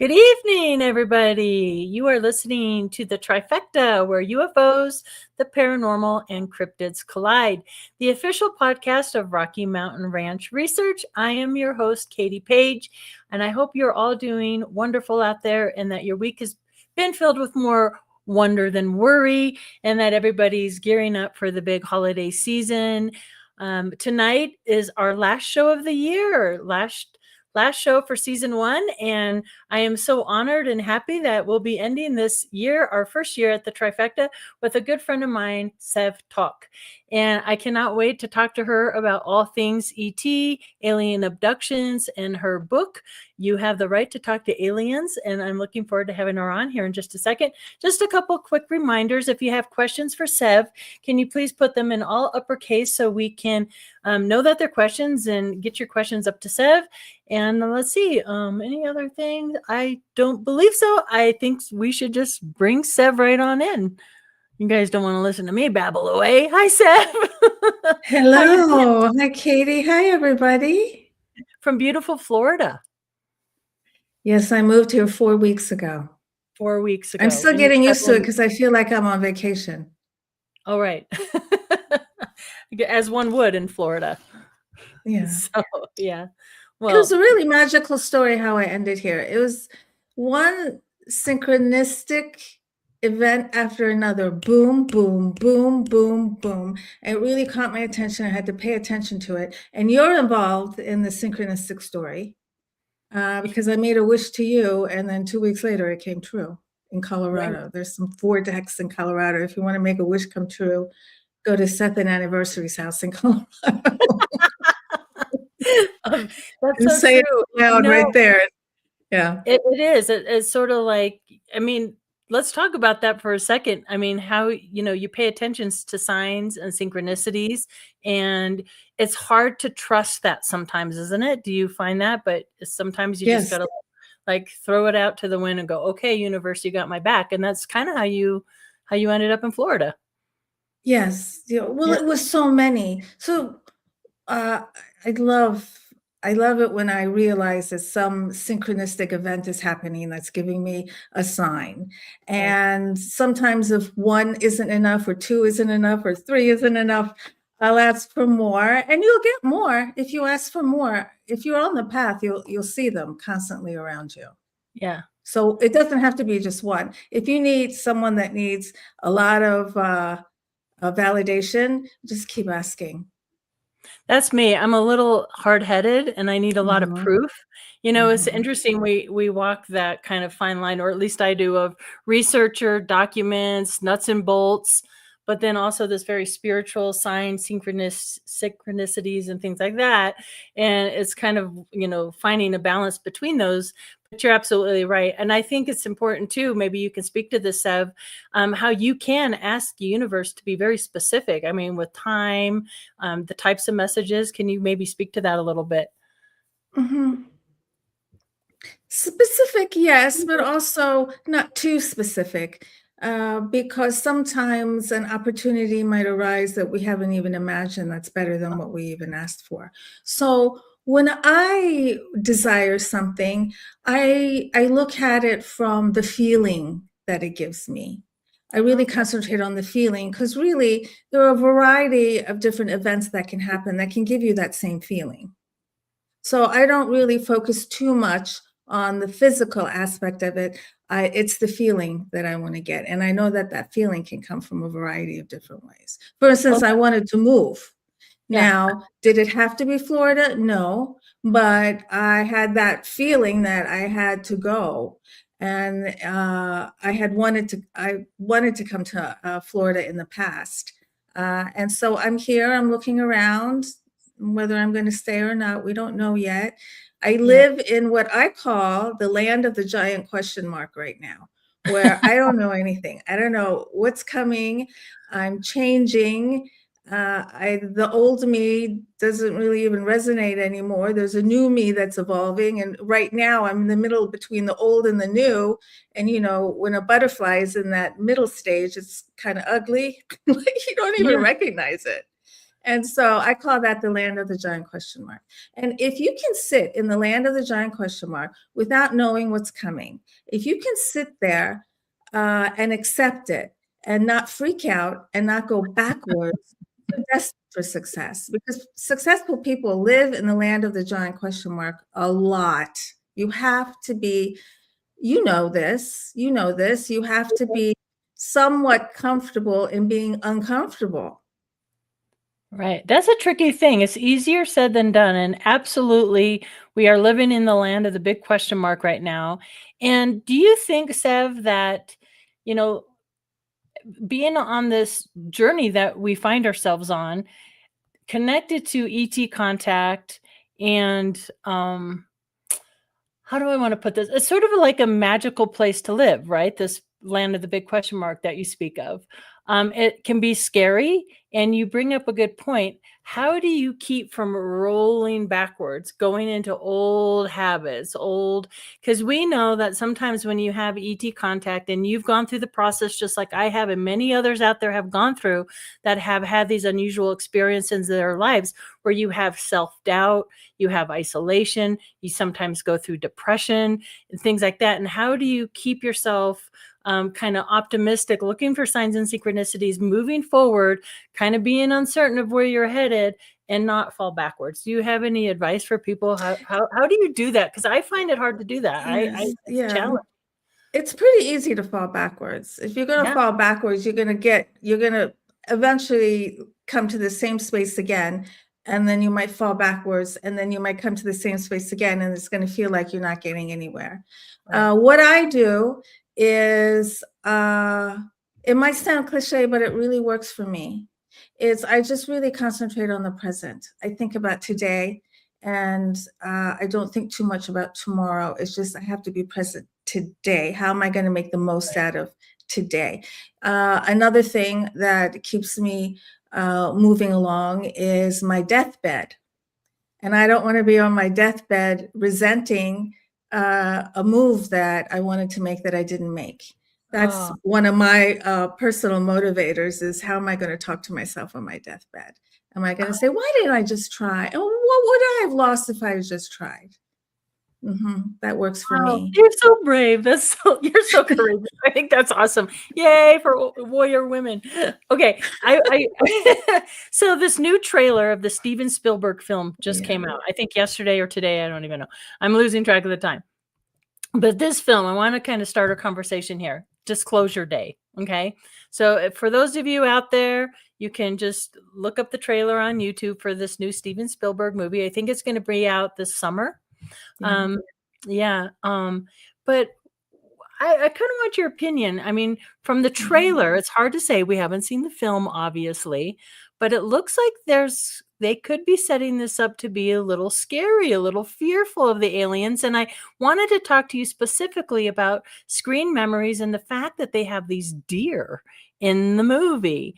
Good evening, everybody. You are listening to the Trifecta, where UFOs, the paranormal, and cryptids collide, the official podcast of Rocky Mountain Ranch Research. I am your host, Katie Paige, and I hope you're all doing wonderful out there and that your week has been filled with more wonder than worry, and that everybody's gearing up for the big holiday season. Tonight is our last show of the year, last show for season 1, and I am so honored and happy that we'll be ending this year, our first year at the Trifecta, with a good friend of mine, Sev Tok. And I cannot wait to talk to her about all things ET, alien abductions, and her book, You Have the Right to Talk to Aliens. And I'm looking forward to having her on here in just a second. Just a couple quick reminders. If you have questions for Sev, can you please put them in all uppercase so we can know that they're questions and get your questions up to Sev. And let's see, any other things? I don't believe so. I think we should just bring Sev right on in. You guys don't want to listen to me babble away. Hi, Sev. Hello. Hi, Katie. Hi, everybody. From beautiful Florida. Yes, I moved here 4 weeks ago. 4 weeks ago. I'm still getting used to it because I feel like I'm on vacation. Oh, right. As one would in Florida. Yeah. So, yeah. Well, it was a really magical story how I ended here. It was one synchronistic event after another. Boom, boom, boom, boom, boom. It really caught my attention. I had to pay attention to it. And you're involved in the synchronistic story because I made a wish to you, and then 2 weeks later it came true in Colorado. Right. There's some vortex in Colorado. If you want to make a wish come true, go to Seth and Anniversary's house in Colorado. That's so say true. It loud right there. Yeah, it is. It's sort of like, I mean, let's talk about that for a second. I mean, how, you pay attention to signs and synchronicities, and it's hard to trust that sometimes, isn't it? Do you find that? But sometimes you just got to like throw it out to the wind and go, okay, universe, you got my back. And that's kind of how you ended up in Florida. Yes. Well, it was so many. So I love it when I realize that some synchronistic event is happening that's giving me a sign. And sometimes if one isn't enough, or two isn't enough, or three isn't enough, I'll ask for more, and you'll get more if you ask for more. If you're on the path, you'll see them constantly around you. Yeah. So it doesn't have to be just one. If you need someone that needs a lot of validation, just keep asking. That's me. I'm a little hard-headed and I need a lot of proof. It's interesting. We walk that kind of fine line, or at least I do, of researcher, documents, nuts and bolts, but then also this very spiritual sign, synchronicities and things like that. And it's kind of, finding a balance between those. But you're absolutely right. And I think it's important too, maybe you can speak to this, Sev, how you can ask the universe to be very specific. I mean, with time, the types of messages, can you maybe speak to that a little bit? Specific, yes, but also not too specific. Because sometimes an opportunity might arise that we haven't even imagined that's better than what we even asked for. So when I desire something, I look at it from the feeling that it gives me. I really concentrate on the feeling, because really there are a variety of different events that can happen that can give you that same feeling. So I don't really focus too much on the physical aspect of it. It's the feeling that I want to get. And I know that feeling can come from a variety of different ways. For instance, I wanted to move. Now, did it have to be Florida? No, but I had that feeling that I had to go. And I wanted to come to Florida in the past. And so I'm here, I'm looking around. Whether I'm going to stay or not, we don't know yet. I live in what I call the land of the giant question mark right now, where I don't know anything. I don't know what's coming. I'm changing. The old me doesn't really even resonate anymore. There's a new me that's evolving. And right now I'm in the middle between the old and the new. And, when a butterfly is in that middle stage, it's kind of ugly. You don't even recognize it. And so I call that the land of the giant question mark. And if you can sit in the land of the giant question mark without knowing what's coming, if you can sit there and accept it and not freak out and not go backwards, you're destined for success, because successful people live in the land of the giant question mark a lot. You have to be, you know this, you have to be somewhat comfortable in being uncomfortable. Right. That's a tricky thing. It's easier said than done. And absolutely, we are living in the land of the big question mark right now. And do you think, Sev, that, you know, being on this journey that we find ourselves on, connected to ET contact and how do I want to put this? It's sort of like a magical place to live, right? This land of the big question mark that you speak of. It can be scary, and you bring up a good point. How do you keep from rolling backwards, going into old habits, because we know that sometimes when you have ET contact and you've gone through the process, just like I have, and many others out there have gone through that have had these unusual experiences in their lives where you have self-doubt, you have isolation, you sometimes go through depression and things like that. And how do you keep yourself kind of optimistic, looking for signs and synchronicities, moving forward, kind of being uncertain of where you're headed and not fall backwards? Do you have any advice for people? How do you do that? Because I find it hard to do that. It's a challenge. It's pretty easy to fall backwards. If you're going to fall backwards, you're going to eventually come to the same space again. And then you might fall backwards, and then you might come to the same space again, and it's going to feel like you're not getting anywhere. Right. What I do is, it might sound cliche, but it really works for me. I just really concentrate on the present. I think about today, and I don't think too much about tomorrow. It's just I have to be present today. How am I going to make the most out of today? Another thing that keeps me moving along is my deathbed. And I don't want to be on my deathbed resenting a move that I wanted to make that I didn't make. That's one of my personal motivators, is how am I going to talk to myself on my deathbed? Am I going to say, why didn't I just try? And what would I have lost if I had just tried? That works for me. You're so brave. You're so courageous. I think that's awesome. Yay for warrior women. Okay. So this new trailer of the Steven Spielberg film just came out, I think yesterday or today. I don't even know. I'm losing track of the time. But this film, I want to kind of start a conversation here. Disclosure Day. Okay. So for those of you out there, you can just look up the trailer on YouTube for this new Steven Spielberg movie. I think it's going to be out this summer. But I kind of want your opinion. I mean, from the trailer, it's hard to say. We haven't seen the film, obviously, but it looks like they could be setting this up to be a little scary, a little fearful of the aliens. And I wanted to talk to you specifically about screen memories and the fact that they have these deer in the movie.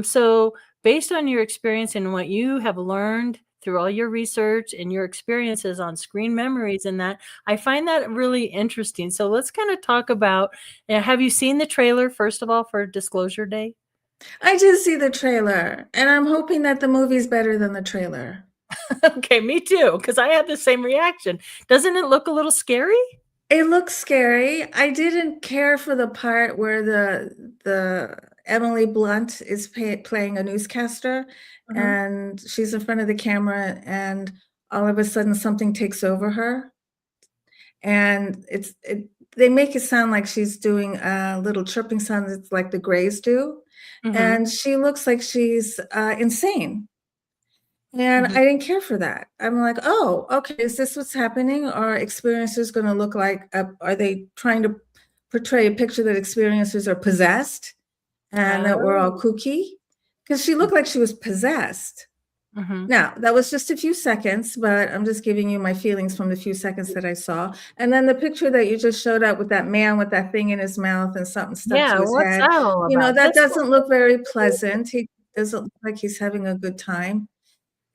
So based on your experience and what you have learned through all your research and your experiences on screen memories and that, I find that really interesting. So let's kind of talk about, have you seen the trailer, first of all, for Disclosure Day? I did see the trailer, and I'm hoping that the movie's better than the trailer. Okay, me too, because I had the same reaction. Doesn't it look a little scary? It looks scary. I didn't care for the part where the Emily Blunt is playing a newscaster, and she's in front of the camera, and all of a sudden something takes over her, and they make it sound like she's doing a little chirping sound. It's like the Greys do, and she looks like she's insane. And I didn't care for that. I'm like, oh, okay, is this what's happening? Are experiencers going to look like, are they trying to portray a picture that experiencers are possessed and that we're all kooky? Because she looked like she was possessed. Now, that was just a few seconds, but I'm just giving you my feelings from the few seconds that I saw. And then the picture that you just showed up with that man with that thing in his mouth and something stuck to his head, that doesn't look very pleasant. He doesn't look like he's having a good time.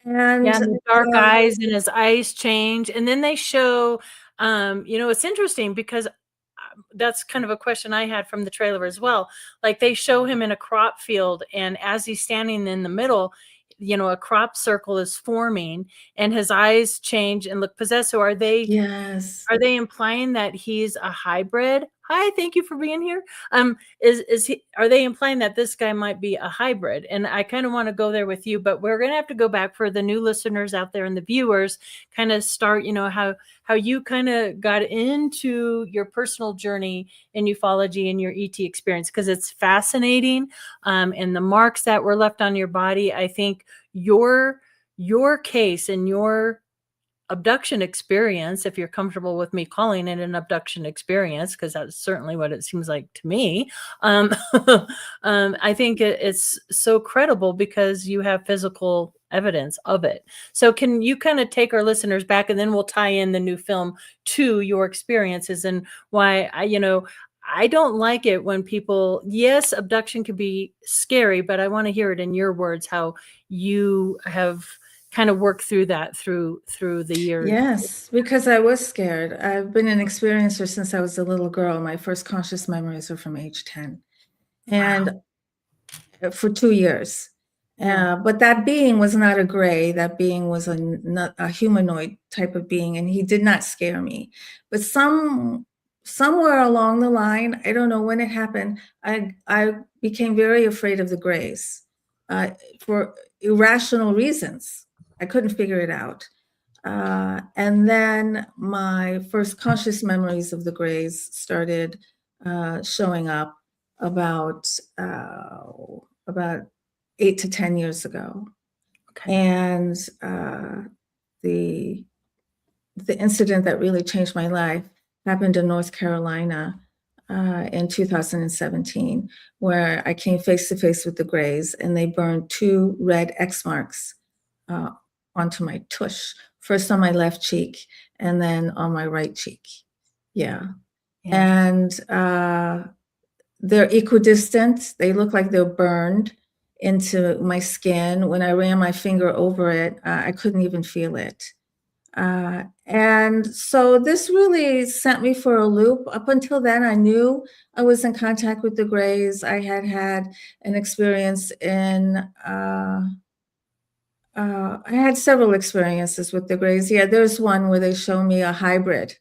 And the dark eyes and his eyes change. And then they show, it's interesting because that's kind of a question I had from the trailer as well. Like they show him in a crop field, and as he's standing in the middle, a crop circle is forming and his eyes change and look possessed. So are they Yes. are they implying that he's a hybrid? Hi, thank you for being here. Are they implying that this guy might be a hybrid? And I kind of want to go there with you, but we're going to have to go back for the new listeners out there and the viewers, kind of start, how you kind of got into your personal journey in ufology and your ET experience, because it's fascinating. And the marks that were left on your body, I think your case and your abduction experience, if you're comfortable with me calling it an abduction experience, because that's certainly what it seems like to me. I think it's so credible because you have physical evidence of it. So can you kind of take our listeners back, and then we'll tie in the new film to your experiences and why I don't like it when people, yes, abduction can be scary, but I want to hear it in your words, how you have kind of work through that through the years. Yes, because I was scared. I've been an experiencer since I was a little girl. My first conscious memories are from age 10, and for 2 years. But that being was not a gray. That being was not a humanoid type of being, and he did not scare me. But somewhere along the line, I don't know when it happened, I became very afraid of the grays for irrational reasons. I couldn't figure it out. And then my first conscious memories of the grays started showing up about 8 to 10 years ago. Okay. And the incident that really changed my life happened in North Carolina in 2017, where I came face to face with the grays, and they burned 2 red X marks onto my tush, first on my left cheek and then on my right cheek. Yeah. And they're equidistant. They look like they're burned into my skin. When I ran my finger over it, I couldn't even feel it. And so this really sent me for a loop. Up until then, I knew I was in contact with the grays. I had an experience I had several experiences with the grays. Yeah, there's one where they show me a hybrid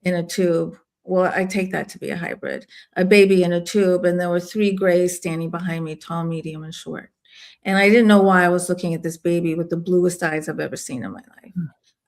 in a tube. Well, I take that to be a hybrid, a baby in a tube, and there were 3 grays standing behind me, tall, medium, and short. And I didn't know why I was looking at this baby with the bluest eyes I've ever seen in my life.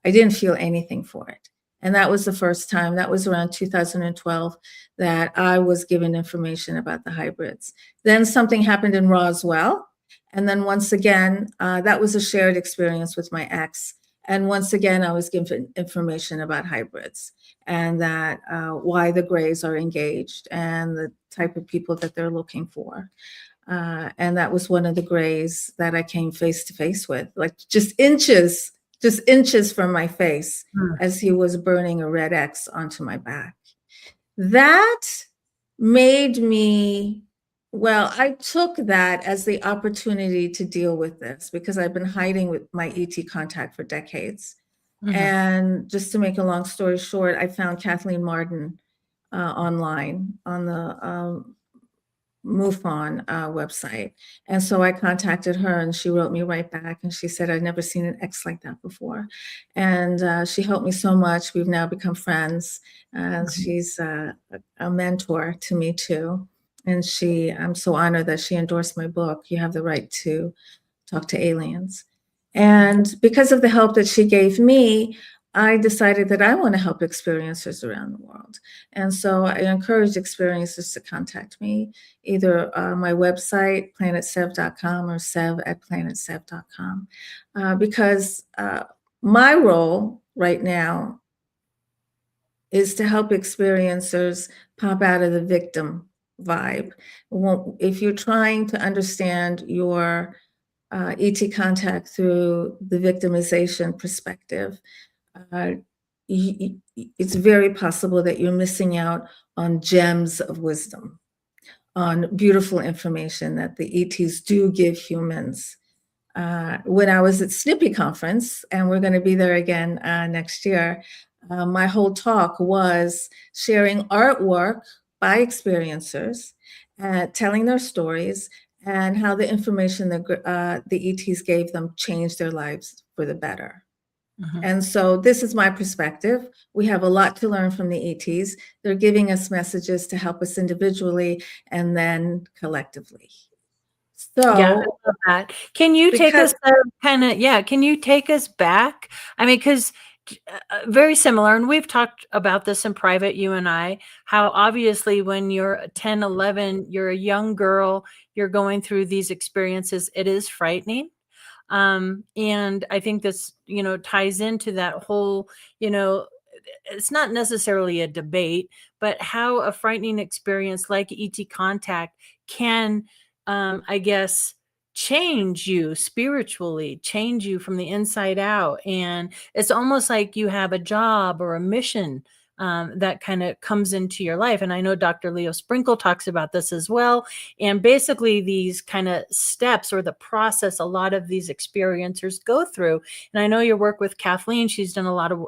I didn't feel anything for it. And that was the first time, that was around 2012, that I was given information about the hybrids. Then something happened in Roswell. And then once again, that was a shared experience with my ex. And once again, I was given information about hybrids and that why the grays are engaged and the type of people that they're looking for. And that was one of the grays that I came face to face with, like just inches from my face as he was burning a red X onto my back. That made me, well, I took that as the opportunity to deal with this because I've been hiding with my ET contact for decades. And just to make a long story short, I found Kathleen Martin online on the MUFON website. And so I contacted her and she wrote me right back and she said, I'd never seen an X like that before. And she helped me so much. We've now become friends. She's a mentor to me too. And I'm so honored that she endorsed my book, You Have the Right to Talk to Aliens. And because of the help that she gave me, I decided that I want to help experiencers around the world. And so I encourage experiencers to contact me, either my website, planetsev.com, or sev@planetsev.com, because my role right now is to help experiencers pop out of the victim vibe. If you're trying to understand your ET contact through the victimization perspective, it's very possible that you're missing out on gems of wisdom, on beautiful information that the ETs do give humans. When I was at Snippy Conference, and we're going to be there again next year, my whole talk was sharing artwork by experiencers, telling their stories, and how the information that the ETs gave them changed their lives for the better. And so this is my perspective. We have a lot to learn from the ETs. They're giving us messages to help us individually and then collectively. So yeah, I love that. Can you take us can you take us back? I mean, because very similar, and we've talked about this in private, you and I, how obviously when you're 10, 11, you're a young girl, you're going through these experiences, it is frightening. And I think this, ties into that whole, it's not necessarily a debate, but how a frightening experience like ET contact can, I guess, change you spiritually, change you from the inside out. And it's almost like you have a job or a mission that kind of comes into your life. And I know Dr. Leo Sprinkle talks about this as well. And basically these kind of steps or the process a lot of these experiencers go through. And I know your work with Kathleen, she's done a lot of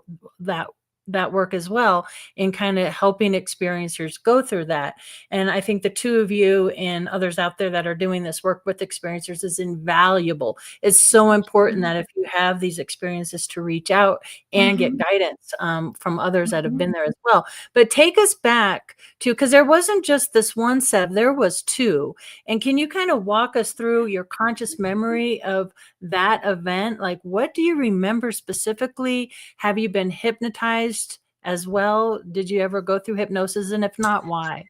that work as well in kind of helping experiencers go through that. And I think the two of you and others out there that are doing this work with experiencers is invaluable. It's so important that if you have these experiences to reach out and get guidance from others that have been there as well. But take us back to, because there wasn't just this one Sev, there was two. And can you kind of walk us through your conscious memory of that event? Like, what do you remember specifically? Have you been hypnotized as well? Did you ever go through hypnosis? And if not, why?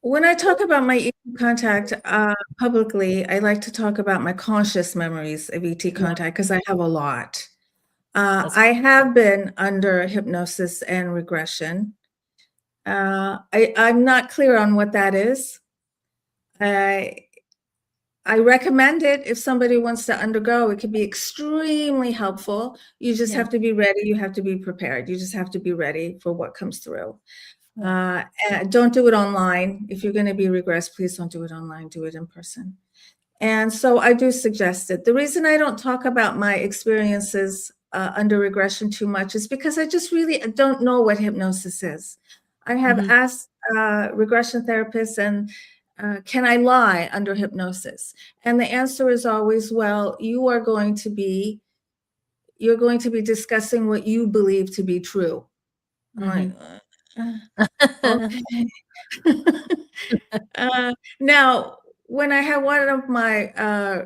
When I talk about my ET contact publicly, I like to talk about my conscious memories of ET contact because I have a lot. I have been under hypnosis and regression. I'm not clear on what that is. I recommend it if somebody wants to undergo. It can be extremely helpful. You just have to be ready. You have to be prepared. You just have to be ready for what comes through. And don't do it online. If you're going to be regressed, please don't do it online. Do it in person. And so I do suggest it. The reason I don't talk about my experiences under regression too much is because I just really don't know what hypnosis is. I have asked regression therapists and can I lie under hypnosis? And the answer is always, well, you're going to be discussing what you believe to be true. I'm like, okay. Now, when I had one of my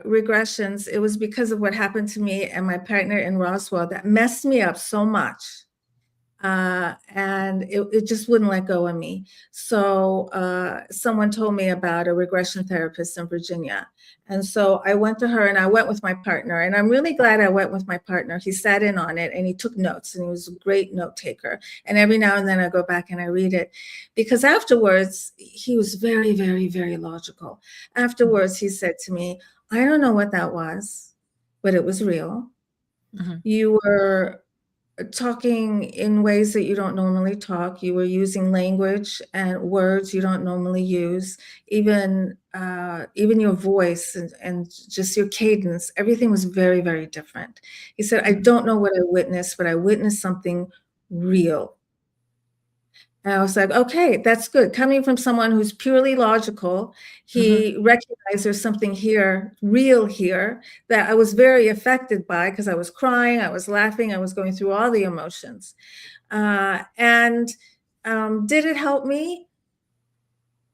regressions, it was because of what happened to me and my partner in Roswell that messed me up so much. And it just wouldn't let go of me. So someone told me about a regression therapist in Virginia. And so I went to her and I went with my partner. And I'm really glad I went with my partner. He sat in on it and he took notes and he was a great note taker. And every now and then I go back and I read it because afterwards he was very, very, very logical. Afterwards, he said to me, I don't know what that was, but it was real. You were talking in ways that you don't normally talk. You were using language and words you don't normally use. Even your voice and just your cadence, everything was very, very different. He said, I don't know what I witnessed, but I witnessed something real. And I was like, okay, that's good. Coming from someone who's purely logical, he recognized there's something here, real here, that I was very affected by because I was crying, I was laughing, I was going through all the emotions. And did it help me?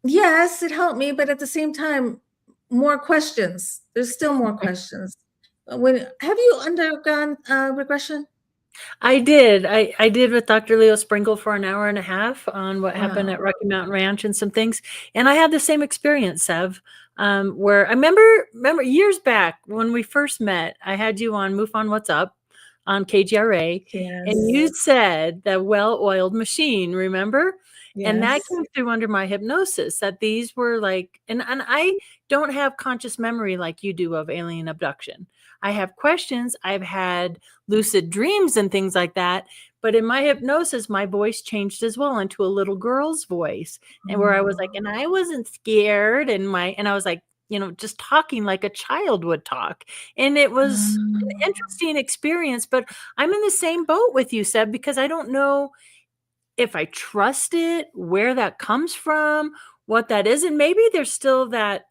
Yes, it helped me, but at the same time, more questions. There's still more questions. Have you undergone regression? I did. I did with Dr. Leo Sprinkle for an hour and a half on what happened at Rocky Mountain Ranch and some things. And I had the same experience, Sev, where I remember years back when we first met, I had you on MUFON What's Up on KGRA. Yes. And you said the well-oiled machine, remember? Yes. And that came through under my hypnosis, that these were like, and I don't have conscious memory like you do of alien abduction. I have questions. I've had lucid dreams and things like that. But in my hypnosis, my voice changed as well into a little girl's voice. And where I was like, and I wasn't scared. And I was like, just talking like a child would talk. And it was an interesting experience. But I'm in the same boat with you, Seb, because I don't know if I trust it, where that comes from, what that is. And maybe there's still that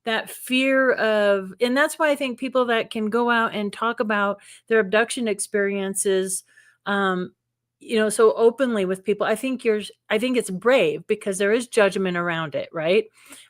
that fear of, and that's why I think people that can go out and talk about their abduction experiences, so openly with people, I think it's brave, because there is judgment around it, right?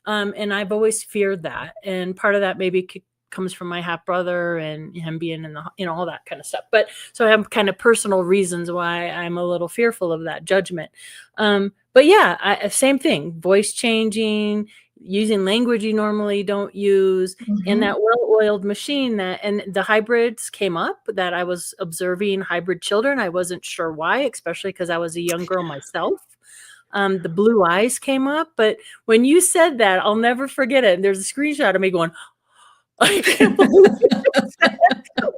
And I've always feared that, and part of that maybe comes from my half brother and him being in the, all that kind of stuff. But so I have kind of personal reasons why I'm a little fearful of that judgment. But yeah, same thing, voice changing, using language you normally don't use, and that well-oiled machine, and the hybrids came up, that I was observing hybrid children. I wasn't sure why, especially because I was a young girl myself. The blue eyes came up, but when you said that, I'll never forget it. And there's a screenshot of me going, I can't believe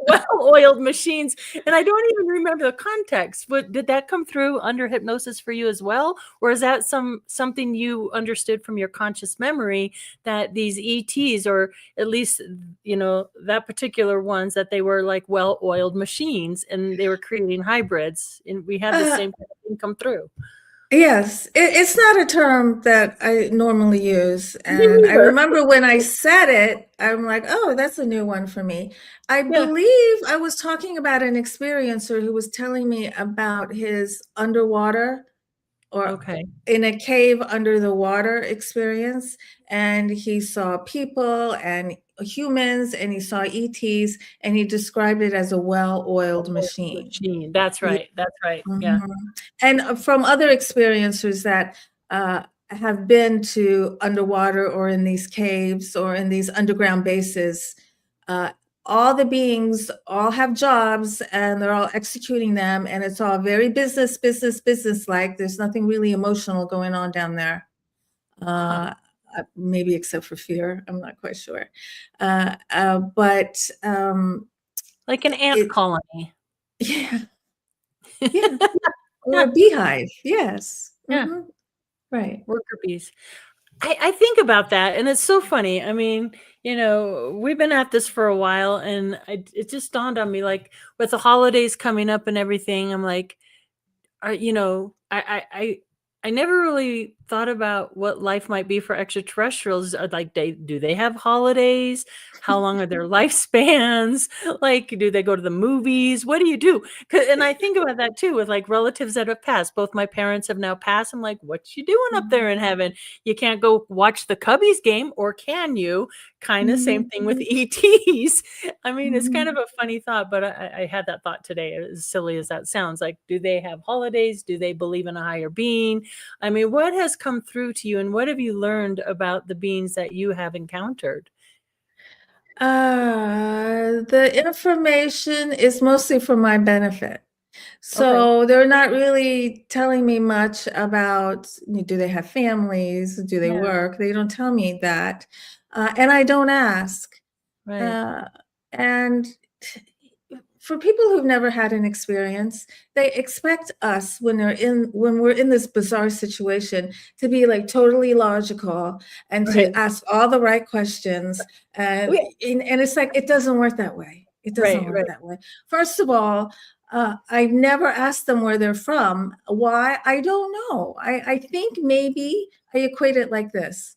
well-oiled machines. And I don't even remember the context. But did that come through under hypnosis for you as well? Or is that something you understood from your conscious memory, that these ETs, or at least, that particular ones, that they were like well-oiled machines and they were creating hybrids, and we had the same kind of thing come through? Yes, it's not a term that I normally use. And I remember when I said it, I'm like, oh, that's a new one for me. I believe I was talking about an experiencer who was telling me about his underwater, or in a cave under the water experience. And he saw people and humans, and he saw ETs, and he described it as a well-oiled machine. That's right. That's right. Yeah. And from other experiencers that have been to underwater, or in these caves, or in these underground bases, all the beings all have jobs, and they're all executing them, and it's all very business like. There's nothing really emotional going on down there. Maybe except for fear. I'm not quite sure. But like an ant colony. Yeah. Yeah. Or a beehive. Yes. Yeah. Right. Worker bees. I think about that, and it's so funny. I mean, we've been at this for a while, and it just dawned on me, like, with the holidays coming up and everything, I'm like, I never really thought about what life might be for extraterrestrials. Like, do they have holidays? How long are their lifespans? Like, do they go to the movies? What do you do? And I think about that too, with like relatives that have passed. Both my parents have now passed. I'm like, what you doing up there in heaven? You can't go watch the Cubbies game, or can you? Kind of same thing with ETs. I mean, it's kind of a funny thought, but I had that thought today, as silly as that sounds. Like, do they have holidays? Do they believe in a higher being? I mean, what has come through to you, and what have you learned about the beings that you have encountered? The information is mostly for my benefit. So they're not really telling me much about, do they have families? Do they work? They don't tell me that. And I don't ask. And for people who've never had an experience, they expect us, when we're in this bizarre situation, to be like totally logical, and to ask all the right questions. And it's like, it doesn't work that way. It doesn't work that way. First of all, I've never asked them where they're from. Why? I don't know. I think maybe I equate it like this.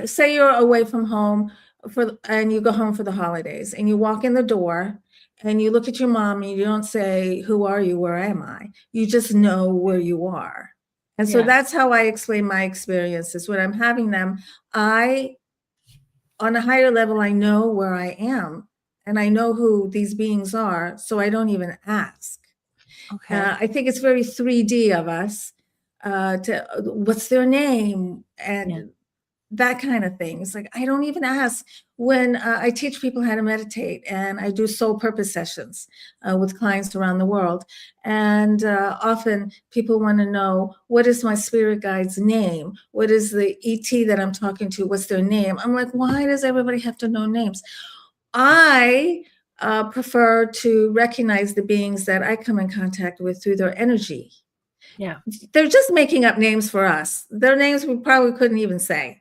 Say you're away from home and you go home for the holidays, and you walk in the door and you look at your mom, and you don't say, who are you? Where am I? You just know where you are. And so that's how I explain my experiences. When I'm having them, on a higher level, I know where I am, and I know who these beings are, so I don't even ask. I think it's very 3D of us, what's their name, and that kind of thing. It's like, I don't even ask. When I teach people how to meditate, and I do soul purpose sessions with clients around the world, and often people want to know, what is my spirit guide's name? What is the ET that I'm talking to? What's their name? I'm like, why does everybody have to know names? I prefer to recognize the beings that I come in contact with through their energy. They're just making up names for us. Their names we probably couldn't even say.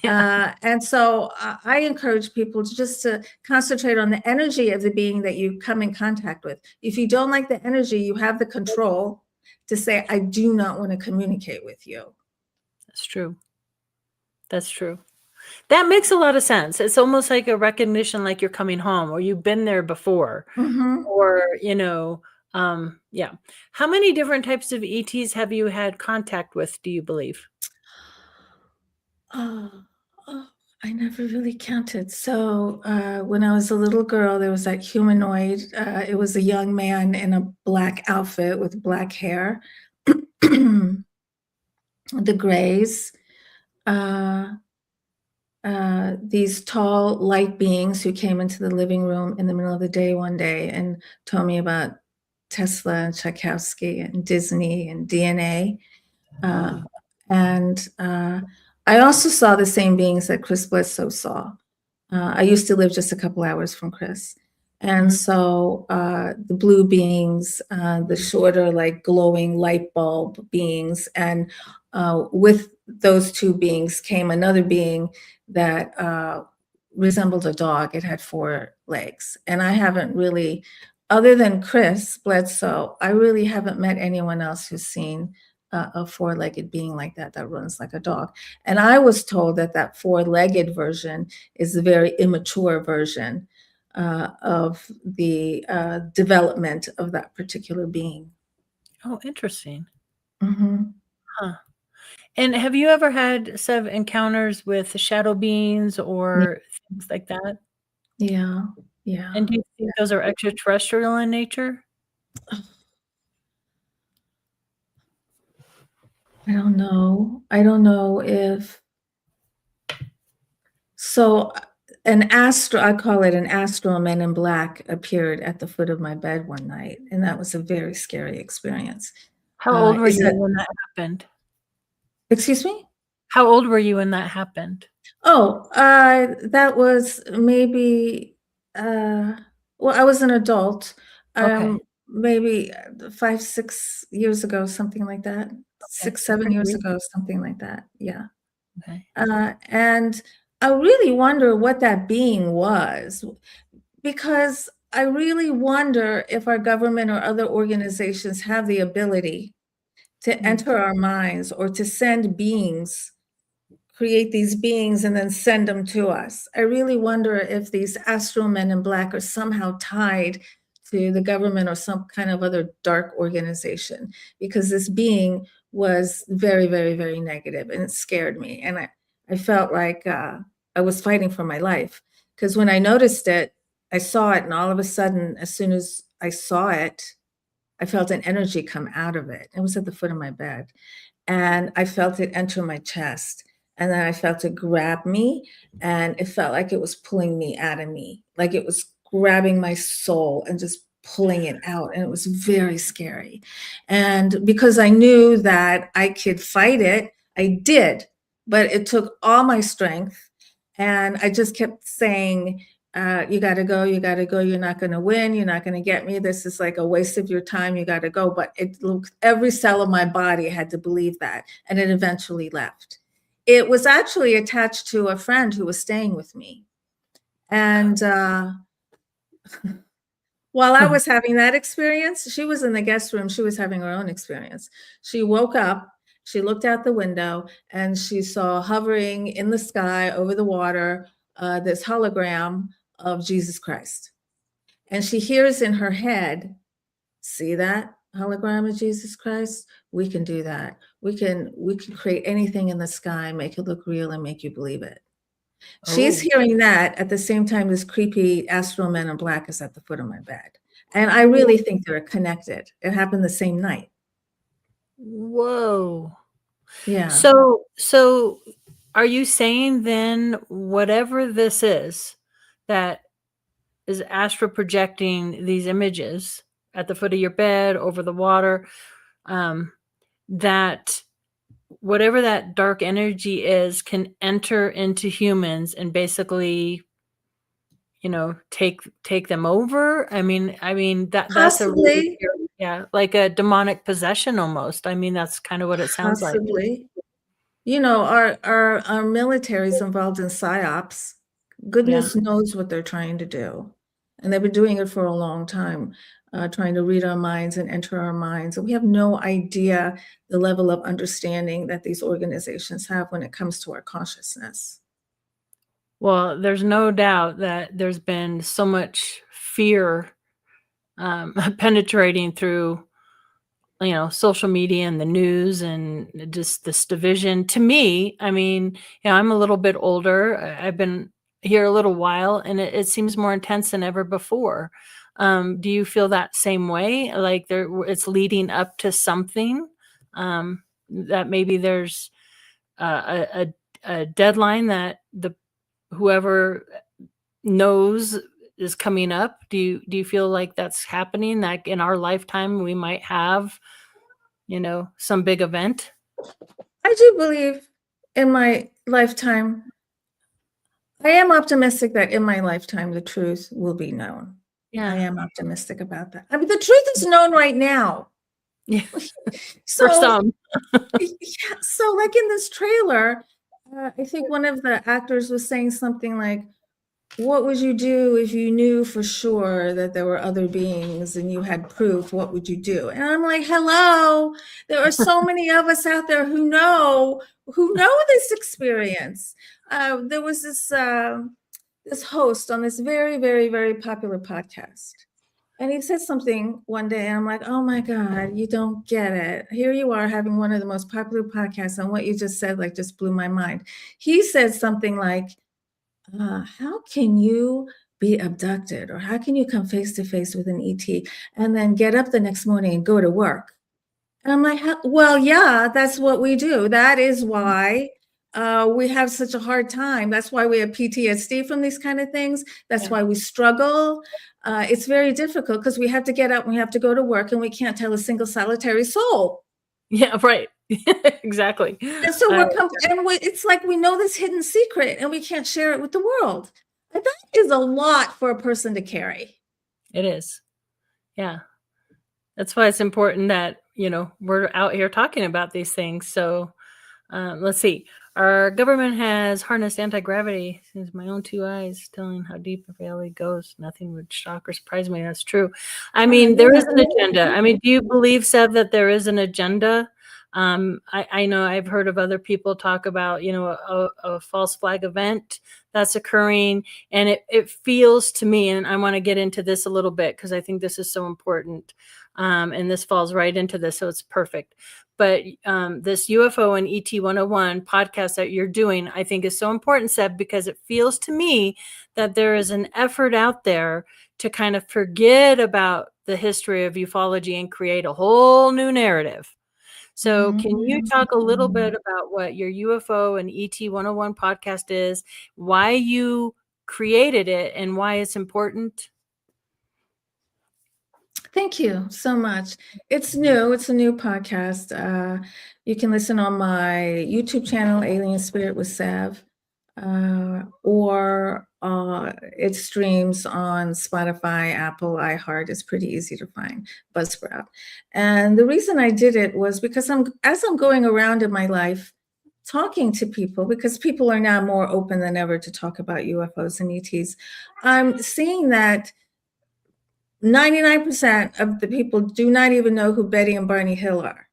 And so I encourage people to concentrate on the energy of the being that you come in contact with. If you don't like the energy, you have the control to say, I do not want to communicate with you. That's true. That's true. That makes a lot of sense. It's almost like a recognition, like you're coming home, or you've been there before, or, yeah. How many different types of ETs have you had contact with, do you believe? Oh, I never really counted. So when I was a little girl, there was that humanoid. It was a young man in a black outfit with black hair. The Greys, these tall light beings who came into the living room in the middle of the day one day and told me about Tesla and Tchaikovsky and Disney and DNA. And I also saw the same beings that Chris Bledsoe saw. I used to live just a couple hours from Chris. And so the blue beings, the shorter, like glowing light bulb beings, and with those two beings came another being that resembled a dog. It had 4 legs. And I haven't really, other than Chris Bledsoe, I really haven't met anyone else who's seen a 4-legged being like that runs like a dog. And I was told that that 4-legged version is a very immature version of the development of that particular being. Oh, interesting. Mm-hmm. Huh. And have you ever had some encounters with shadow beings or things like that? Yeah, yeah. And do you think those are extraterrestrial in nature? I don't know. I don't know if so. I call it an astral men in black appeared at the foot of my bed one night, and that was a very scary experience. How old were Is you that, when that happened? excuse me? How old were you when that happened? Oh, that was maybe, well, I was an adult, Okay. maybe 5, 6 years ago, something like that. Okay. 6, 7 Pretty years recent. ago, something like that. Yeah. Okay. And I really wonder what that being was, because I really wonder if our government or other organizations have the ability to enter our minds or to send beings, create these beings and then send them to us. I really wonder if these astral men in black are somehow tied to the government or some kind of other dark organization, because this being was very, very, very negative and it scared me. And I felt like I was fighting for my life, because when I noticed it, I saw it, and all of a sudden, as soon as I saw it, I felt an energy come out of it. It was at the foot of my bed. And I felt it enter my chest. And then I felt it grab me, and it felt like it was pulling me out of me, like it was grabbing my soul and just pulling it out. And it was very scary. And because I knew that I could fight it, I did, but it took all my strength. And I just kept saying, you got to go, you got to go. You're not going to win. You're not going to get me. This is like a waste of your time. You got to go. But every cell of my body had to believe that. And it eventually left. It was actually attached to a friend who was staying with me. And while I was having that experience, she was in the guest room. She was having her own experience. She woke up, she looked out the window, and she saw hovering in the sky over the water this hologram of Jesus Christ. And she hears in her head, see that hologram of Jesus Christ? We can do that. We can create anything in the sky, make it look real, and make you believe it. She's hearing that at the same time this creepy astral men in black is at the foot of my bed. And I really think they're connected. It happened the same night. Whoa. Yeah. So are you saying then whatever this is that is astral projecting these images at the foot of your bed, over the water, that whatever that dark energy is can enter into humans and basically, take them over? I mean that's a really Possibly. scary, yeah, like a demonic possession almost. I mean, that's kind of what it sounds like. Possibly. Our military is involved in psyops. Yeah. Goodness knows what they're trying to do. And they've been doing it for a long time. trying to read our minds and enter our minds. And we have no idea the level of understanding that these organizations have when it comes to our consciousness. Well, there's no doubt that there's been so much fear penetrating through, social media and the news and just this division. To me, I mean, I'm a little bit older. I've been here a little while, and it seems more intense than ever before. Do you feel that same way? Like it's leading up to something, that maybe there's a deadline that whoever knows is coming up. Do you feel like that's happening? Like in our lifetime, we might have, some big event? I do believe in my lifetime, I am optimistic that in my lifetime, the truth will be known. Yeah. I am optimistic about that. I mean, the truth is known right now. Yeah. So, For some. yeah, so like in this trailer, I think one of the actors was saying something like, what would you do if you knew for sure that there were other beings and you had proof? What would you do? And I'm like, hello, there are so many of us out there who know this experience. There was this host on this very, very, very popular podcast. And he said something one day, and I'm like, oh my God, you don't get it. Here you are having one of the most popular podcasts, and what you just said, like, just blew my mind. He said something like, how can you be abducted, or how can you come face to face with an ET and then get up the next morning and go to work? And I'm like, well, yeah, that's what we do. That is why we have such a hard time. That's why we have PTSD from these kind of things. That's why we struggle. It's very difficult because we have to get up and we have to go to work, and we can't tell a single solitary soul. Yeah, right. Exactly. And so it's like we know this hidden secret and we can't share it with the world. And that is a lot for a person to carry. It is. Yeah. That's why it's important that, we're out here talking about these things. So let's see. Our government has harnessed anti-gravity since my own two eyes, telling how deep a valley goes. Nothing would shock or surprise me. That's true. I mean, there is an agenda. I mean, do you believe, Sev, that there is an agenda? I know I've heard of other people talk about, a false flag event that's occurring. And it feels to me, and I want to get into this a little bit because I think this is so important. And this falls right into this, so it's perfect. But this UFO and ET 101 podcast that you're doing, I think is so important, Seb, because it feels to me that there is an effort out there to kind of forget about the history of ufology and create a whole new narrative. So can you talk a little bit about what your UFO and ET 101 podcast is, why you created it, and why it's important? Thank you so much. It's new. It's a new podcast. You can listen on my YouTube channel, Alien Spirit with Sev, or it streams on Spotify, Apple, iHeart. It's pretty easy to find, Buzzsprout. And the reason I did it was because as I'm going around in my life, talking to people, because people are now more open than ever to talk about UFOs and ETs, I'm seeing that 99% of the people do not even know who Betty and Barney Hill are.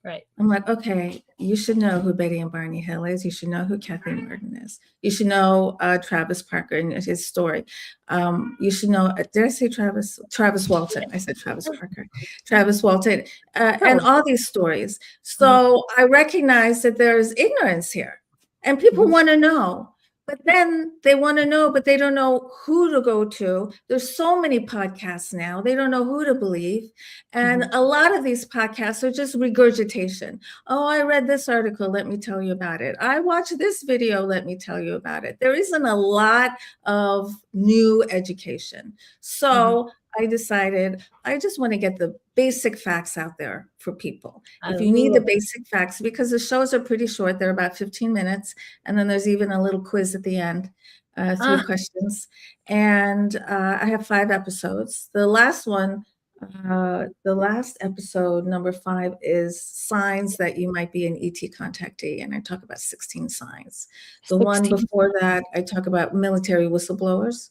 Right. I'm like, okay, you should know who Betty and Barney Hill is. You should know who Kathy Martin is. You should know Travis Parker and his story. You should know, did I say Travis? Travis Walton. I said Travis Parker. Travis Walton, and all these stories. So I recognize that there's ignorance here, and people want to know. But then they want to know, but they don't know who to go to. There's so many podcasts now. They don't know who to believe. And a lot of these podcasts are just regurgitation. Oh, I read this article. Let me tell you about it. I watched this video. Let me tell you about it. There isn't a lot of new education. So I decided I just want to get the basic facts out there for people. If you need the basic facts, because the shows are pretty short, they're about 15 minutes. And then there's even a little quiz at the end, 3 questions. And I have 5 episodes. The last episode, number 5, is signs that you might be an ET contactee. And I talk about 16 signs. The one before that, I talk about military whistleblowers.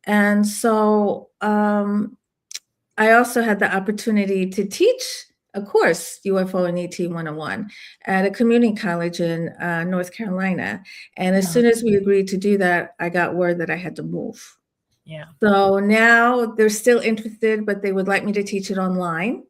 And so I also had the opportunity to teach a course, UFO and ET 101, at a community college in North Carolina. And as soon as we agreed to do that, I got word that I had to move. Yeah. So now they're still interested, but they would like me to teach it online.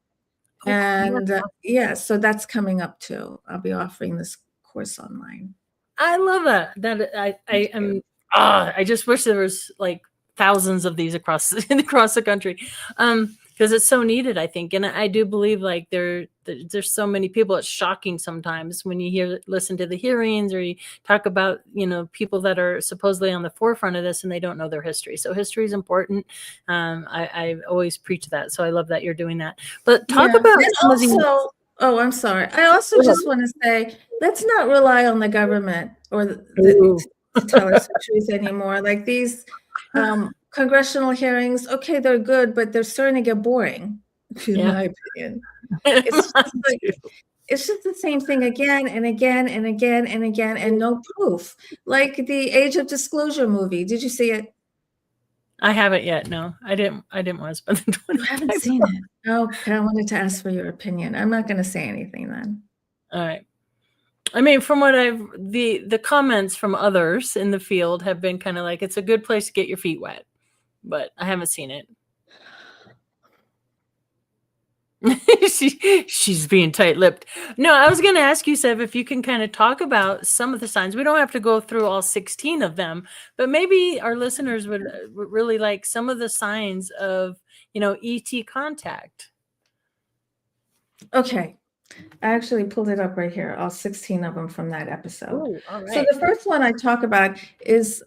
And yeah, so that's coming up too. I'll be offering this course online. I love that. I am. I just wish there was like thousands of these across the country, because it's so needed, I think. And I do believe like there's so many people. It's shocking sometimes when you listen to the hearings, or you talk about people that are supposedly on the forefront of this and they don't know their history. So history is important. I always preach that. So I love that you're doing that. But talk about also. Oh, I'm sorry. I also just want to say, let's not rely on the government or to tell us the truth anymore. Like these congressional hearings, okay, they're good, but they're starting to get boring, in my opinion. It's just the same thing again and again and again and again, and no proof. Like the Age of Disclosure movie. Did you see it? I haven't yet. No, I didn't want to spend the 20. You haven't seen it? Okay, I wanted to ask for your opinion. I'm not going to say anything then. All right. I mean, from what the comments from others in the field have been kind of like, it's a good place to get your feet wet, but I haven't seen it. She's being tight-lipped. No, I was going to ask you, Sev, if you can kind of talk about some of the signs. We don't have to go through all 16 of them, but maybe our listeners would really like some of the signs of, ET contact. Okay. I actually pulled it up right here, all 16 of them from that episode. Ooh, all right. So the first one I talk about is,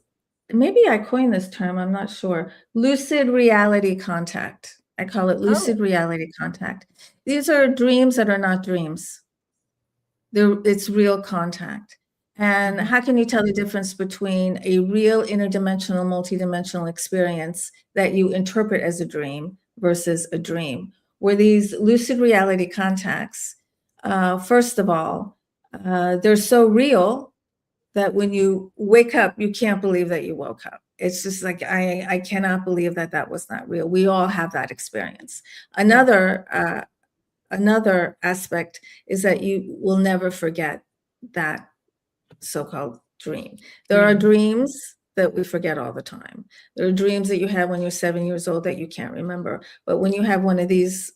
maybe I coined this term, I'm not sure, lucid reality contact. I call it lucid reality contact. These are dreams that are not dreams. It's real contact. And how can you tell the difference between a real interdimensional, multidimensional experience that you interpret as a dream versus a dream? Where these lucid reality contacts, first of all, they're so real that when you wake up, you can't believe that you woke up. It's just like, I cannot believe that was not real. We all have that experience. Another aspect is that you will never forget that so-called dream. There are dreams that we forget all the time. There are dreams that you have when you're 7 years old that you can't remember. But when you have one of these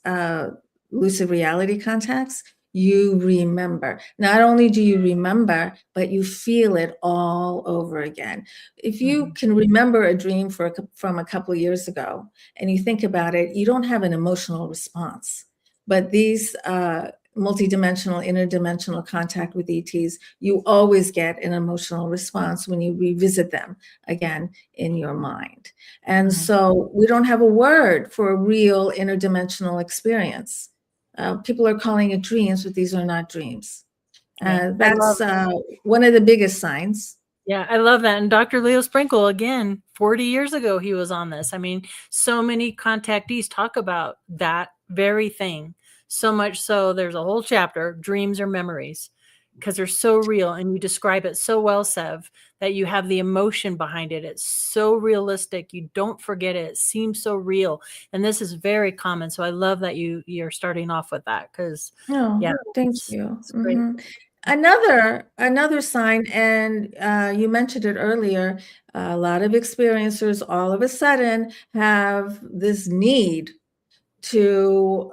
lucid reality contacts, you remember. Not only do you remember, but you feel it all over again. If you can remember a dream from a couple of years ago and you think about it, you don't have an emotional response. But these multidimensional, interdimensional contact with ETs, you always get an emotional response when you revisit them again in your mind. And so we don't have a word for a real interdimensional experience. People are calling it dreams, but these are not dreams. That's one of the biggest signs. Yeah, I love that. And Dr. Leo Sprinkle, again, 40 years ago, he was on this. I mean, so many contactees talk about that very thing. So much so, there's a whole chapter, dreams or memories, because they're so real. And you describe it so well, Sev, that you have the emotion behind it. It's so realistic. You don't forget it. It seems so real. And this is very common. So I love that you're starting off with that, because thank you. It's great. Another sign, and you mentioned it earlier, a lot of experiencers all of a sudden have this need to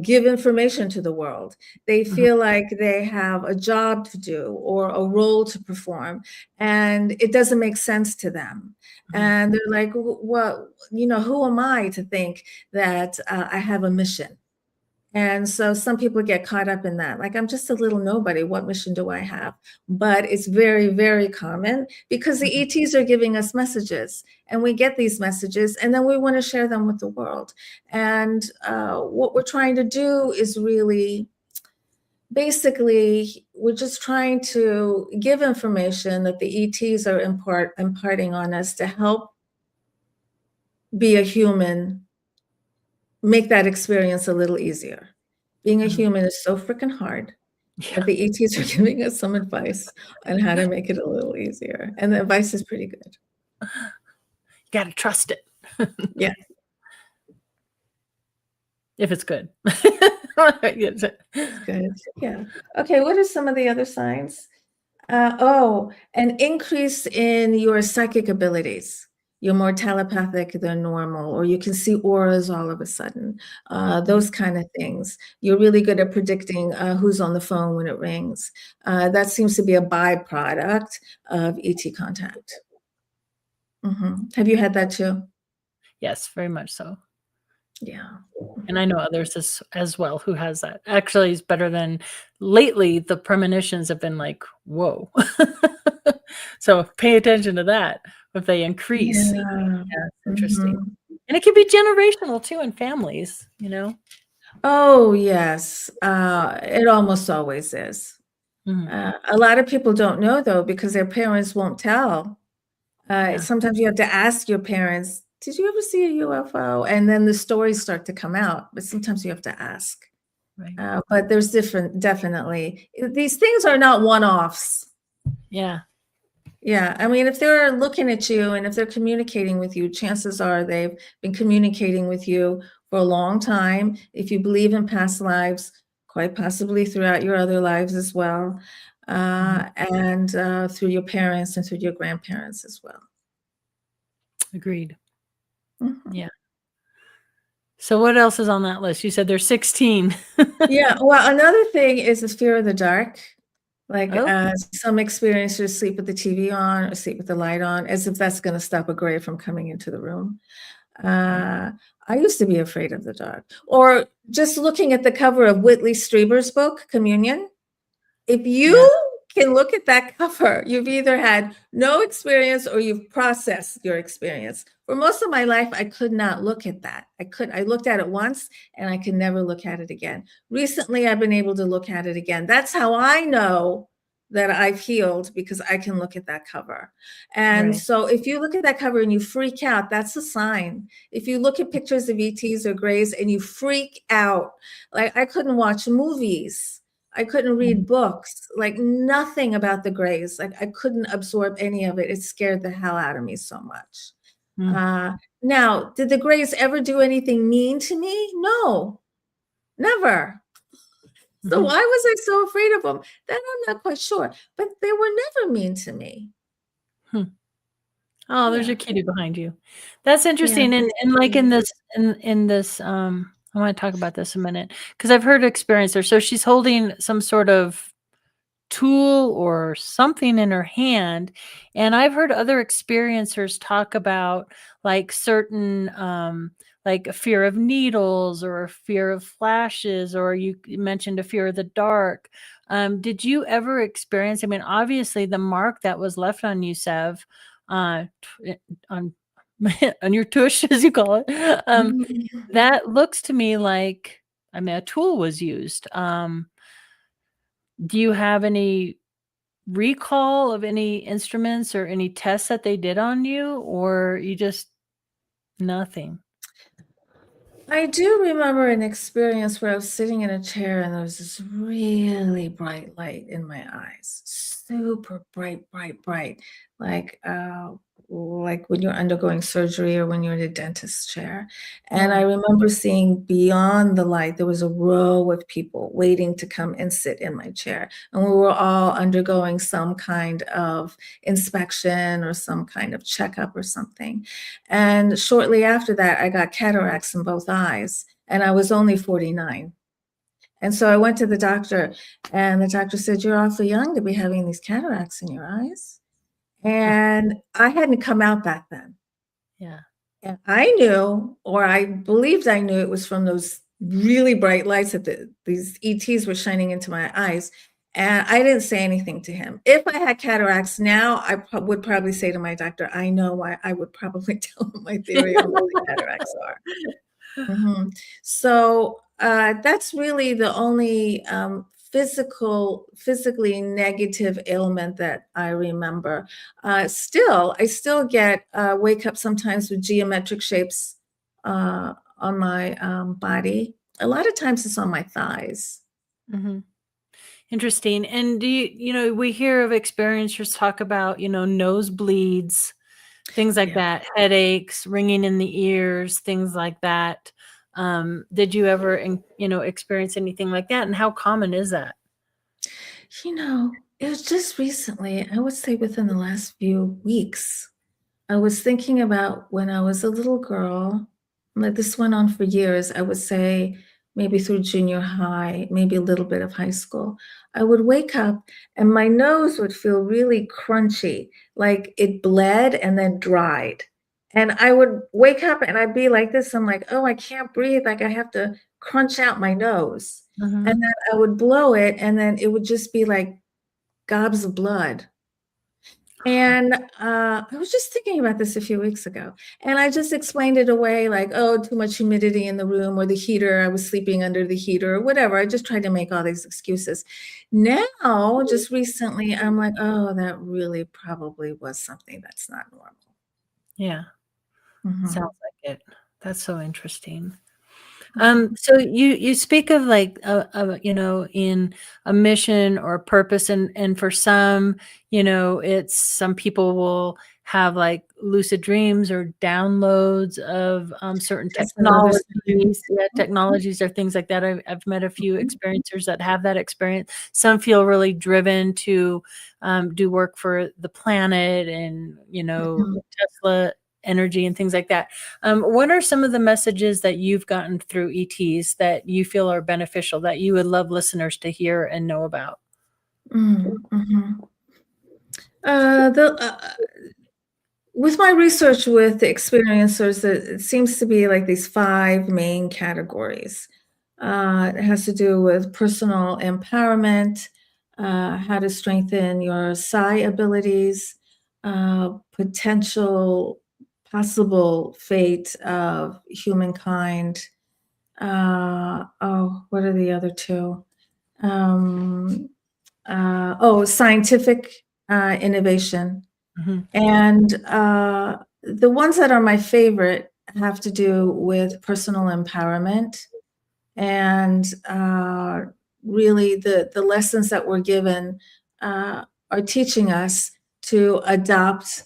give information to the world. They feel like they have a job to do or a role to perform, and it doesn't make sense to them. And they're like, well, who am I to think that I have a mission? And so some people get caught up in that. Like, I'm just a little nobody. What mission do I have? But it's very, very common because the ETs are giving us messages, and we get these messages, and then we want to share them with the world. And what we're trying to do is really, basically, we're just trying to give information that the ETs are imparting on us to help be a human, make that experience a little easier. Being a human is so freaking hard. But the ETs are giving us some advice on how to make it a little easier. And the advice is pretty good. You got to trust it. Yeah. If it's good. It's good. Yeah. Okay. What are some of the other signs? An increase in your psychic abilities. You're more telepathic than normal, or you can see auras all of a sudden. Those kind of things. You're really good at predicting who's on the phone when it rings. That seems to be a byproduct of ET contact. Have you had that too? Yes, very much so. Yeah. And I know others as well who has that. Actually, it's better than lately. The premonitions have been like, whoa. So pay attention to that if they increase. Yeah. Yeah, it's interesting. And it can be generational too in families, Oh, yes. It almost always is. A lot of people don't know, though, because their parents won't tell. Sometimes you have to ask your parents, did you ever see a UFO? And then the stories start to come out, but sometimes you have to ask. Right. But there's definitely, these things are not one-offs. Yeah. Yeah. I mean, if they're looking at you and if they're communicating with you, chances are they've been communicating with you for a long time. If you believe in past lives, quite possibly throughout your other lives as well, and through your parents and through your grandparents as well. Agreed. Yeah. So what else is on that list? You said there's 16. Yeah. Well, another thing is the fear of the dark. Like some experiencers sleep with the TV on or sleep with the light on, as if that's going to stop a gray from coming into the room. I used to be afraid of the dark. Or just looking at the cover of Whitley Strieber's book, Communion. If you can look at that cover, you've either had no experience or you've processed your experience. For most of my life, I could not look at that. I looked at it once and I could never look at it again. Recently, I've been able to look at it again. That's how I know that I've healed, because I can look at that cover. And so if you look at that cover and you freak out, that's a sign. If you look at pictures of ETs or grays and you freak out, like I couldn't watch movies. I couldn't read books, like nothing about the grays. Like I couldn't absorb any of it. It scared the hell out of me so much. Now, did the grays ever do anything mean to me? No, never. So why was I so afraid of them? That I'm not quite sure, but they were never mean to me. Oh, there's your kitty behind you. That's interesting. And like in this, I want to talk about this a minute, because I've heard experiencer. So she's holding some sort of tool or something in her hand. And I've heard other experiencers talk about like certain, like a fear of needles or a fear of flashes, or you mentioned a fear of the dark. Did you ever experience, I mean, obviously the mark that was left on you, Sev, on on your tush, as you call it, that looks to me like, I mean, a tool was used. Do you have any recall of any instruments or any tests that they did on you, or you just nothing? I do remember an experience where I was sitting in a chair and there was this really bright light in my eyes, super bright, like when you're undergoing surgery or when you're in a dentist's chair. And I remember seeing beyond the light, there was a row of people waiting to come and sit in my chair. And we were all undergoing some kind of inspection or some kind of checkup or something. And shortly after that, I got cataracts in both eyes, and I was only 49. And so I went to the doctor, and the doctor said, "You're awfully young to be having these cataracts in your eyes." And I hadn't come out back then. Yeah. And I knew, or I believed I knew, it was from those really bright lights that these ETs were shining into my eyes. And I didn't say anything to him. If I had cataracts now, I would probably say to my doctor, I know why. I would probably tell him my theory on what the cataracts are. So that's really the only physically negative ailment that I remember. I still get wake up sometimes with geometric shapes on my body. A lot of times it's on my thighs. Interesting. And do you, we hear of experiencers talk about, nosebleeds, things like Yeah. that, headaches, ringing in the ears, things like that. Did you ever, experience anything like that? And how common is that? It was just recently, I would say within the last few weeks, I was thinking about when I was a little girl, like this went on for years, I would say maybe through junior high, maybe a little bit of high school. I would wake up and my nose would feel really crunchy, like it bled and then dried. And I would wake up and I'd be like this. I'm like, oh, I can't breathe. Like I have to crunch out my nose. And Mhm. then I would blow it, and then it would just be like gobs of blood. And I was just thinking about this a few weeks ago, and I just explained it away like, oh, too much humidity in the room or the heater. I was sleeping under the heater or whatever. I just tried to make all these excuses. Now, just recently, I'm like, oh, that really probably was something that's not normal. Yeah, Mhm. sounds like it. That's so interesting. Mhm. So you speak of like in a mission or a purpose, and for some, it's some people will have like lucid dreams or downloads of certain That's another sign. technologies or things like that. I've met a few Mhm. experiencers that have that experience. Some feel really driven to do work for the planet, and Mhm. Tesla energy and things like that. What are some of the messages that you've gotten through ETs that you feel are beneficial, that you would love listeners to hear and know about? Mm, mhm. The With my research with the experiencers, it seems to be like these 5 main categories. It has to do with personal empowerment, how to strengthen your psi abilities, potential possible fate of humankind. What are the other 2? Um, Scientific innovation. Mhm. And the ones that are my favorite have to do with personal empowerment and really the lessons that we're given are teaching us to adopt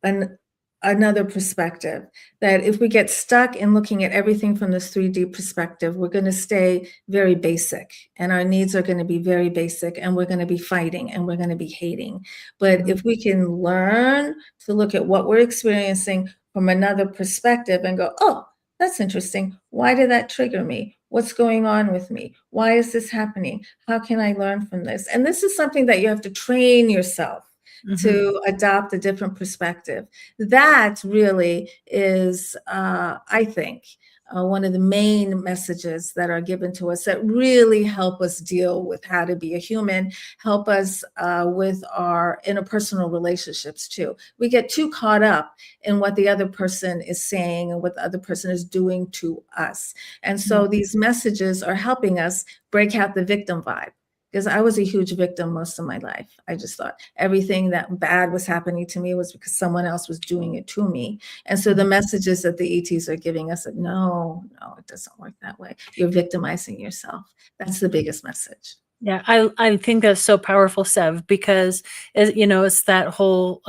an another perspective, that if we get stuck in looking at everything from this 3D perspective, we're gonna stay very basic, and our needs are gonna be very basic, and we're gonna be fighting, and we're gonna be hating. But Mhm. if we can learn to look at what we're experiencing from another perspective and go, "Oh, that's interesting. Why did that trigger me? What's going on with me? Why is this happening? How can I learn from this?" And this is something that you have to train yourself Mhm. to adopt a different perspective. That really is, I think, one of the main messages that are given to us that really help us deal with how to be a human, help us with our interpersonal relationships too. We get too caught up in what the other person is saying and what the other person is doing to us. And Yeah. so these messages are helping us break out the victim vibe, because I was a huge victim most of my life. I just thought everything that bad was happening to me was because someone else was doing it to me. And so the Mhm. messages that the ETs are giving us that no, no, it doesn't work that way. You're victimizing yourself. That's the biggest message. Yeah, I think that's so powerful, Sev, because it's that whole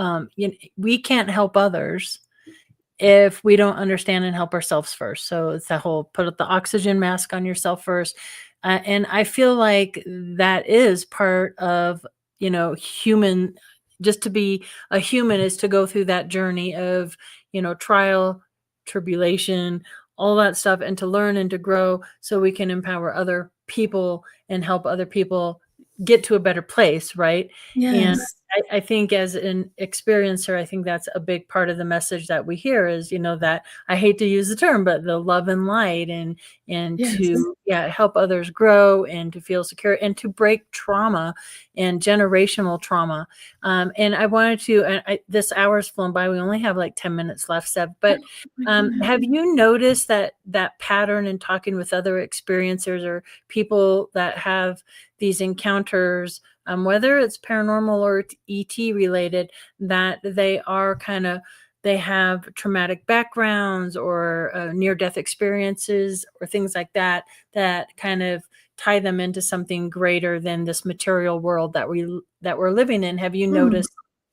we can't help others if we don't understand and help ourselves first. So it's that whole put the oxygen mask on yourself first. And I feel like that is part of, human, just to be a human is to go through that journey of, trial, tribulation, all that stuff, and to learn and to grow so we can empower other people and help other people get to a better place, right? And Yes. I think as an experiencer, I think that's a big part of the message that we hear is, that I hate to use the term, but the love and light, and Yes. to help others grow and to feel secure and to break trauma and generational trauma. And I wanted to, this hour's flown by. We only have like 10 minutes left, Seb, but Oh my goodness. have you noticed that pattern in talking with other experiencers or people that have these encounters, whether it's paranormal or ET related, that they have traumatic backgrounds or near-death experiences or things like that, that kind of tie them into something greater than this material world that we're living in? Have you Hmm.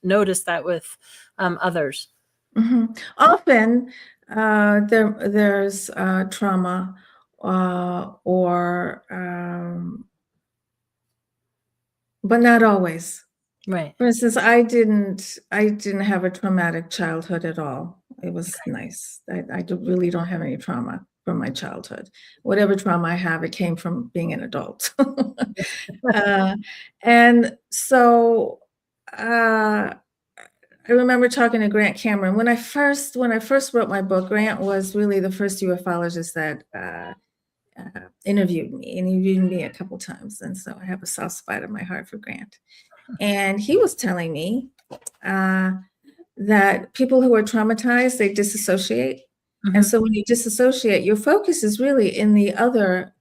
noticed that with others? Often there's trauma or but not always. Right. For instance, I didn't have a traumatic childhood at all. It was nice. Really don't have any trauma from my childhood. Whatever trauma I have, it came from being an adult. And so I remember talking to Grant Cameron when I first wrote my book. Grant was really the first ufologist that interviewed me, and he interviewed me a couple times, and so I have a soft spot in my heart for Grant. And he was telling me that people who are traumatized, they disassociate. And so when you disassociate, your focus is really in the other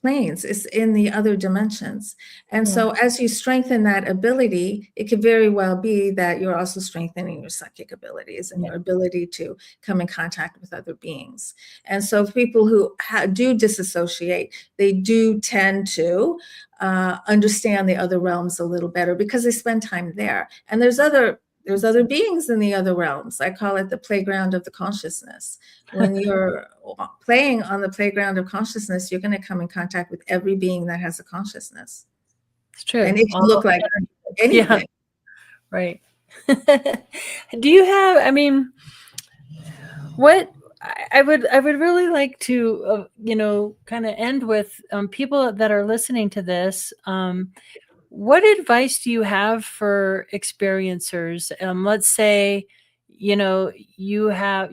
planes, it's in the other dimensions. And so as you strengthen that ability, it could very well be that you're also strengthening your psychic abilities and your ability to come in contact with other beings. And so people who do disassociate, they do tend to understand the other realms a little better because they spend time there. And there's other beings in the other realms. I call it the playground of the consciousness. When you're playing on the playground of consciousness, you're going to come in contact with every being that has a consciousness. It's true. And it can look like anything. Yeah. Right. Do you have, I mean, what I would really like to, kind of end with people that are listening to this. What advice do you have for experiencers? Let's say, you have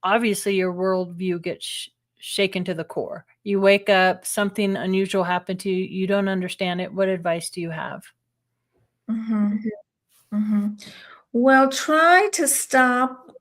obviously your worldview gets shaken to the core. You wake up, something unusual happened to you. You don't understand it. What advice do you have? Well, try to stop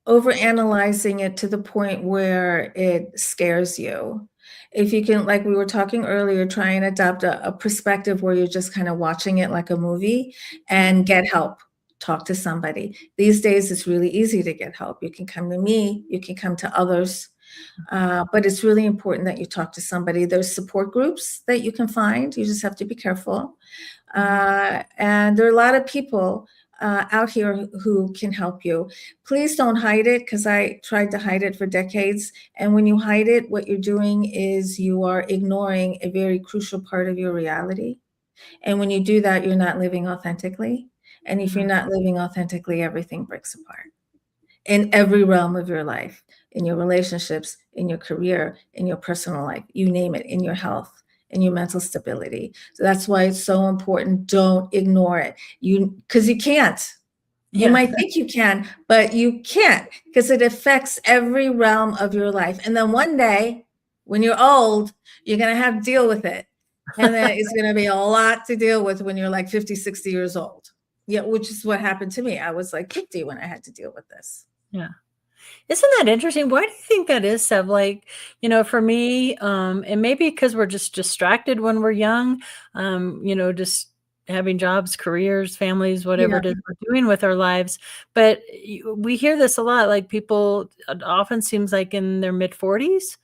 overanalyzing it to the point where it scares you. If you can, like we were talking earlier, try and adopt a perspective where you're just kind of watching it like a movie and get help. Talk to somebody. These days, it's really easy to get help. You can come to me, you can come to others, but it's really important that you talk to somebody. There's support groups that you can find. You just have to be careful. And there are a lot of people out here who can help you. Please don't hide it, because I tried to hide it for decades. And when you hide it, what you're doing is you are ignoring a very crucial part of your reality. And when you do that, you're not living authentically. And if you're not living authentically, everything breaks apart in every realm of your life, in your relationships, in your career, in your personal life, you name it, in your health, in your mental stability. So that's why it's so important. Don't ignore it. Because you can't. You might think you can, but you can't, because it affects every realm of your life. And then one day, when you're old, you're going to have to deal with it. And then it's going to be a lot to deal with when you're like 50, 60 years old. Yeah, which is what happened to me. I was like 50 when I had to deal with this. Yeah. Isn't that interesting? Why do you think that is, Sev? Like, for me, and maybe because we're just distracted when we're young, just having jobs, careers, families, whatever it is we're doing with our lives. But we hear this a lot, like people, it often seems like in their mid 40s,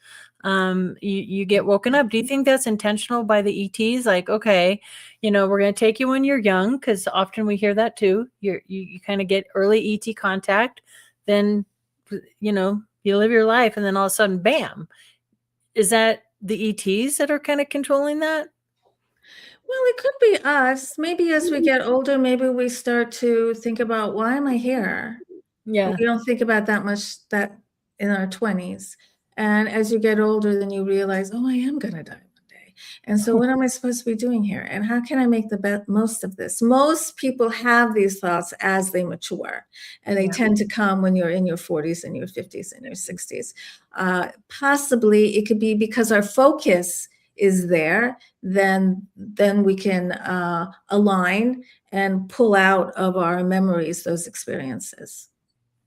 you get woken up. Do you think that's intentional by the ETs? Like, okay, we're going to take you when you're young, because often we hear that too. You kind of get early ET contact, then you live your life, and then all of a sudden, bam. Is that the ETs that are kind of controlling that? Well, it could be us. Maybe as we get older, maybe we start to think about, why am I here? Yeah. We don't think about that much that in our 20s. And as you get older, then you realize, oh, I am going to die one day. And so what am I supposed to be doing here? And how can I make the most of this? Most people have these thoughts as they mature, and they tend to come when you're in your 40s and your 50s and your 60s. Possibly it could be because our focus is there, then we can align and pull out of our memories those experiences.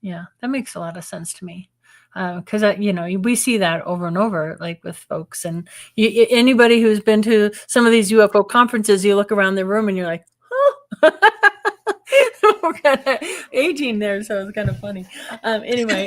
Yeah, that makes a lot of sense to me. Because we see that over and over, like with folks, and anybody who's been to some of these UFO conferences, you look around the room and you're like, oh, we're kind of aging there, so it's kind of funny. Anyway,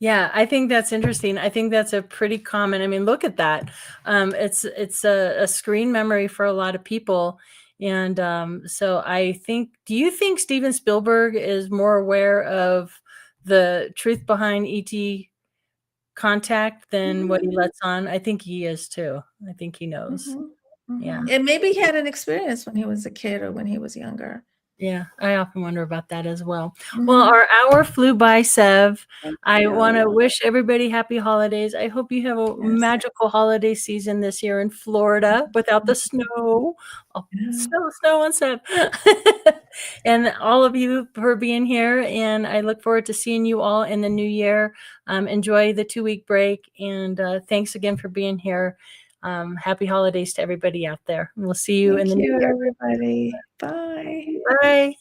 Yeah, I think that's interesting. I think that's a pretty common. I mean, look at that. It's a screen memory for a lot of people, and so I think. Do you think Steven Spielberg is more aware of the truth behind ET contact than what he lets on? I think he is too. I think he knows. Yeah. And maybe he had an experience when he was a kid or when he was younger. Yeah, I often wonder about that as well. Well, our hour flew by, Sev. I want to wish everybody happy holidays. I hope you have a magical holiday season this year in Florida without the snow. Oh, snow on Sev. And all of you for being here. And I look forward to seeing you all in the new year. Enjoy the 2-week break. And thanks again for being here. Happy holidays to everybody out there. And we'll see you in the new year. Everybody. Bye. Bye.